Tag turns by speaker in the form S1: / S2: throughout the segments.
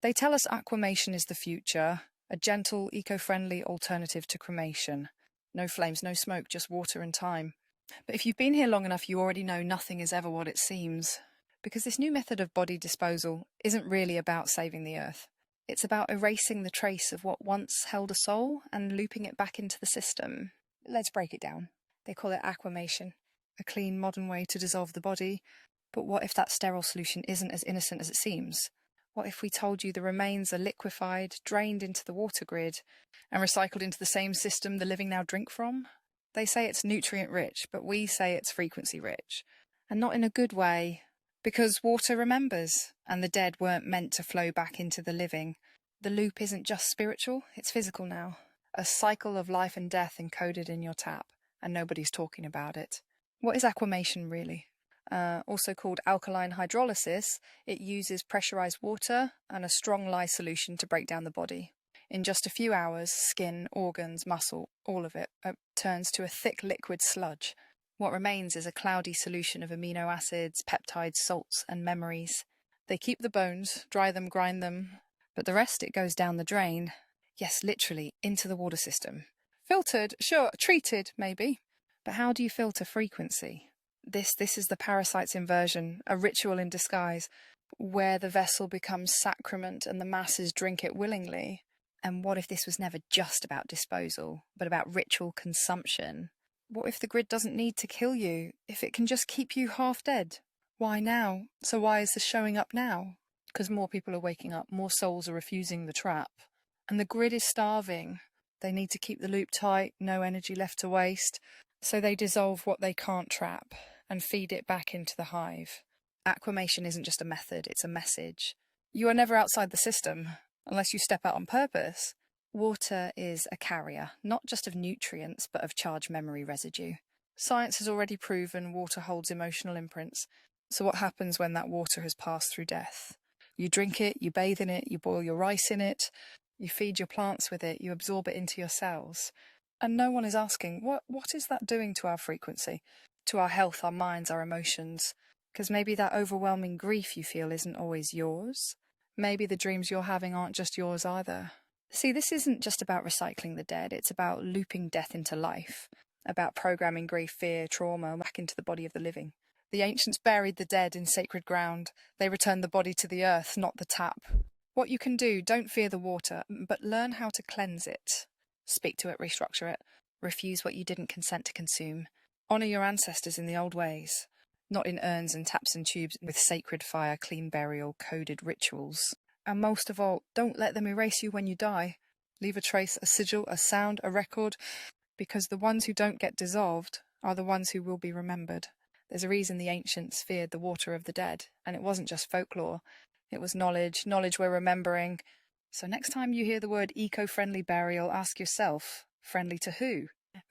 S1: They tell us aquamation is the future, a gentle, eco-friendly alternative to cremation. No flames, no smoke, just water and time. But if you've been here long enough, you already know nothing is ever what it seems. Because this new method of body disposal isn't really about saving the earth. It's about erasing the trace of what once held a soul and looping it back into the system. Let's break it down. They call it aquamation, a clean, modern way to dissolve the body. But what if that sterile solution isn't as innocent as it seems? What if we told you the remains are liquefied, drained into the water grid, and recycled into the same system the living now drink from? They say it's nutrient-rich, but we say it's frequency-rich. And not in a good way, because water remembers, and the dead weren't meant to flow back into the living. The loop isn't just spiritual, it's physical now. A cycle of life and death encoded in your tap, and nobody's talking about it. What is aquamation really? Also called alkaline hydrolysis, it uses pressurized water and a strong lye solution to break down the body. In just a few hours, skin, organs, muscle, all of it, turns to a thick liquid sludge. What remains is a cloudy solution of amino acids, peptides, salts, and memories. They keep the bones, dry them, grind them, but the rest it goes down the drain. Yes, literally, into the water system. Filtered, sure, treated, maybe. But how do you filter frequency? This is the parasite's inversion, a ritual in disguise, where the vessel becomes sacrament and the masses drink it willingly. And what if this was never just about disposal, but about ritual consumption? What if the grid doesn't need to kill you, if it can just keep you half dead? Why now? So why is this showing up now? Because more people are waking up, more souls are refusing the trap. And the grid is starving. They need to keep the loop tight, no energy left to waste. So they dissolve what they can't trap and feed it back into the hive. Aquamation isn't just a method, it's a message. You are never outside the system, unless you step out on purpose. Water is a carrier, not just of nutrients, but of charged memory residue. Science has already proven water holds emotional imprints. So what happens when that water has passed through death? You drink it, you bathe in it, you boil your rice in it, you feed your plants with it, you absorb it into your cells. And no one is asking, what is that doing to our frequency, to our health, our minds, our emotions? Because maybe that overwhelming grief you feel isn't always yours. Maybe the dreams you're having aren't just yours either. See, this isn't just about recycling the dead, it's about looping death into life, about programming grief, fear, trauma back into the body of the living. The ancients buried the dead in sacred ground. They returned the body to the earth, not the tap. What you can do, don't fear the water, but learn how to cleanse it. Speak to it, restructure it. Refuse what you didn't consent to consume. Honour your ancestors in the old ways, not in urns and taps and tubes with sacred fire, clean burial, coded rituals. And most of all, don't let them erase you when you die. Leave a trace, a sigil, a sound, a record, because the ones who don't get dissolved are the ones who will be remembered. There's a reason the ancients feared the water of the dead, and it wasn't just folklore. It was knowledge we're remembering. So next time you hear the word eco-friendly burial, ask yourself, friendly to who?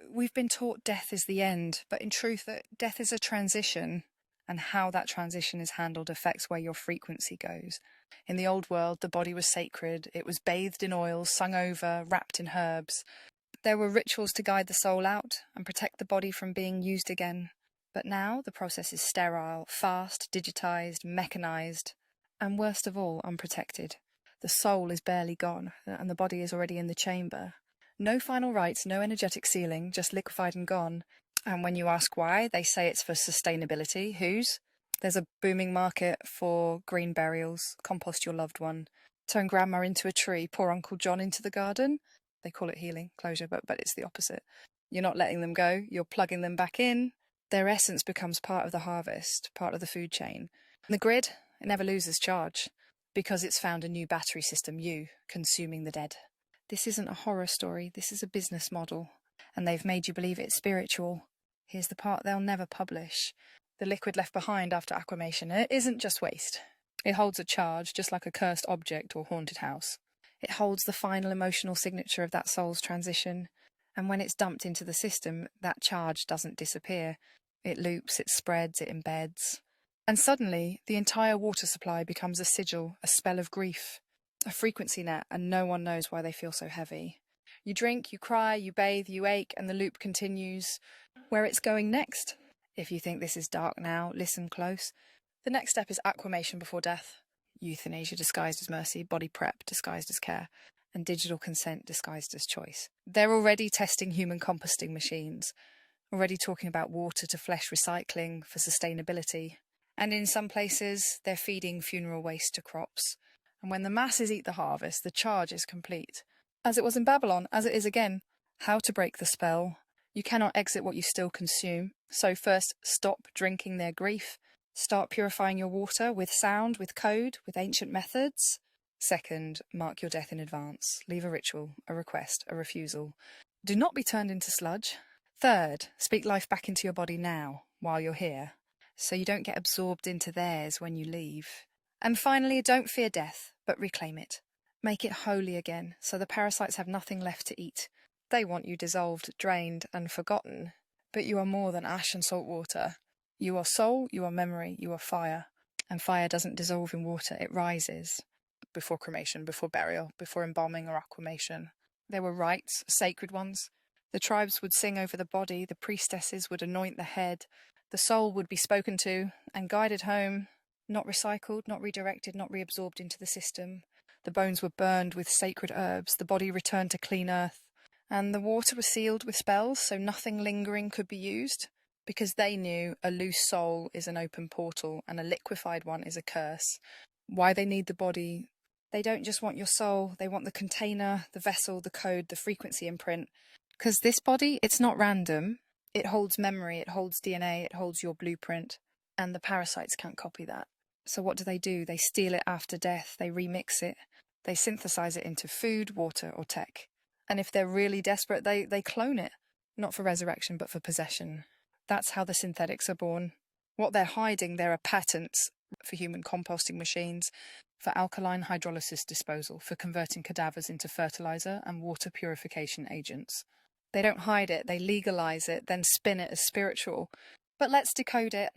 S1: We've been taught death is the end, but in truth, death is a transition, and how that transition is handled affects where your frequency goes. In the old world, the body was sacred. It was bathed in oils, sung over, wrapped in herbs. There were rituals to guide the soul out and protect the body from being used again. But now the process is sterile, fast, digitized, mechanized, and worst of all, unprotected. The soul is barely gone, and the body is already in the chamber. No final rites, no energetic sealing, just liquefied and gone. And when you ask why, they say it's for sustainability. Whose? There's a booming market for green burials, compost your loved one, turn grandma into a tree, pour Uncle John into the garden. They call it healing, closure, but it's the opposite. You're not letting them go, you're plugging them back in. Their essence becomes part of the harvest, part of the food chain. And the grid, it never loses charge, because it's found a new battery system, you, consuming the dead. This isn't a horror story, this is a business model. And they've made you believe it's spiritual. Here's the part they'll never publish. The liquid left behind after aquamation, it isn't just waste. It holds a charge, just like a cursed object or haunted house. It holds the final emotional signature of that soul's transition. And when it's dumped into the system, that charge doesn't disappear. It loops, it spreads, it embeds. And suddenly, the entire water supply becomes a sigil, a spell of grief, a frequency net, and no one knows why they feel so heavy. You drink, you cry, you bathe, you ache, and the loop continues. Where it's going next? If you think this is dark now, listen close. The next step is aquamation before death. euthanasia disguised as mercy, body prep disguised as care, and digital consent disguised as choice. They're already testing human composting machines, already talking about water to flesh recycling for sustainability. And in some places, they're feeding funeral waste to crops. And when the masses eat the harvest, the charge is complete. As it was in Babylon, as it is again, how to break the spell. You cannot exit what you still consume. So first, stop drinking their grief. Start purifying your water with sound, with code, with ancient methods. Second, mark your death in advance. Leave a ritual, a request, a refusal. Do not be turned into sludge. Third, speak life back into your body now, while you're here, so you don't get absorbed into theirs when you leave. And finally, don't fear death, but reclaim it. Make it holy again, so the parasites have nothing left to eat. They want you dissolved, drained, and forgotten. But you are more than ash and salt water. You are soul, you are memory, you are fire. And fire doesn't dissolve in water, it rises. Before cremation, before burial, before embalming or aquamation. There were rites, sacred ones. The tribes would sing over the body, the priestesses would anoint the head, the soul would be spoken to and guided home, not recycled, not redirected, not reabsorbed into the system. The bones were burned with sacred herbs, the body returned to clean earth, and the water was sealed with spells so nothing lingering could be used, because they knew a loose soul is an open portal and a liquefied one is a curse. Why they need the body? They don't just want your soul, they want the container, the vessel, the code, the frequency imprint. Because this body, it's not random. It holds memory, it holds DNA, it holds your blueprint. And the parasites can't copy that. So what do? They steal it after death, they remix it, they synthesize it into food, water, or tech. And if they're really desperate, they clone it. Not for resurrection, but for possession. That's how the synthetics are born. What they're hiding, there are patents for human composting machines, for alkaline hydrolysis disposal, for converting cadavers into fertilizer and water purification agents. They don't hide it, they legalize it, then spin it as spiritual. But let's decode it.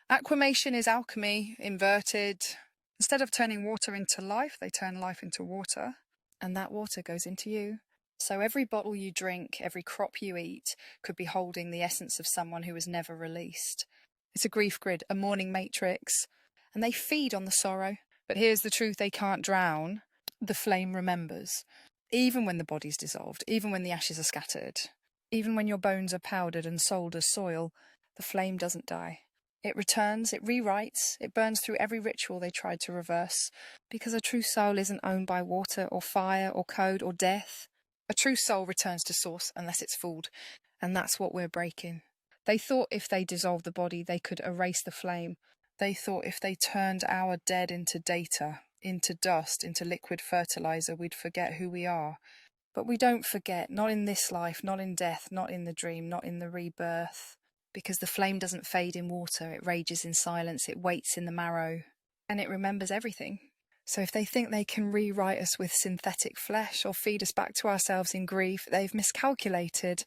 S1: Aquamation is alchemy, inverted. Instead of turning water into life, they turn life into water. And that water goes into you. So every bottle you drink, every crop you eat, could be holding the essence of someone who was never released. It's a grief grid, a mourning matrix. And they feed on the sorrow. But here's the truth they can't drown. The flame remembers. Even when the body's dissolved, even when the ashes are scattered, even when your bones are powdered and sold as soil, the flame doesn't die. It returns, it rewrites, it burns through every ritual they tried to reverse, because a true soul isn't owned by water or fire or code or death. A true soul returns to source unless it's fooled, and that's what we're breaking. They thought if they dissolved the body, they could erase the flame. They thought if they turned our dead into data, into dust, into liquid fertilizer, we'd forget who we are. But we don't forget, not in this life, not in death, not in the dream, not in the rebirth. Because the flame doesn't fade in water, it rages in silence, it waits in the marrow, and it remembers everything. So if they think they can rewrite us with synthetic flesh or feed us back to ourselves in grief, they've miscalculated.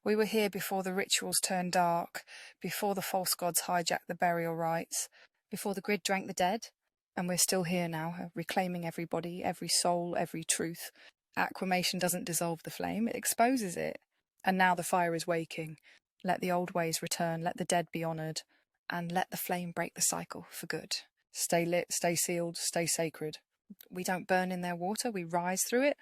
S1: We were here before the rituals turned dark, before the false gods hijacked the burial rites, before the grid drank the dead. And we're still here now, reclaiming everybody, every soul, every truth. Aquamation doesn't dissolve the flame, it exposes it. And now the fire is waking. Let the old ways return, let the dead be honoured, and let the flame break the cycle for good. Stay lit, stay sealed, stay sacred. We don't burn in their water, we rise through it.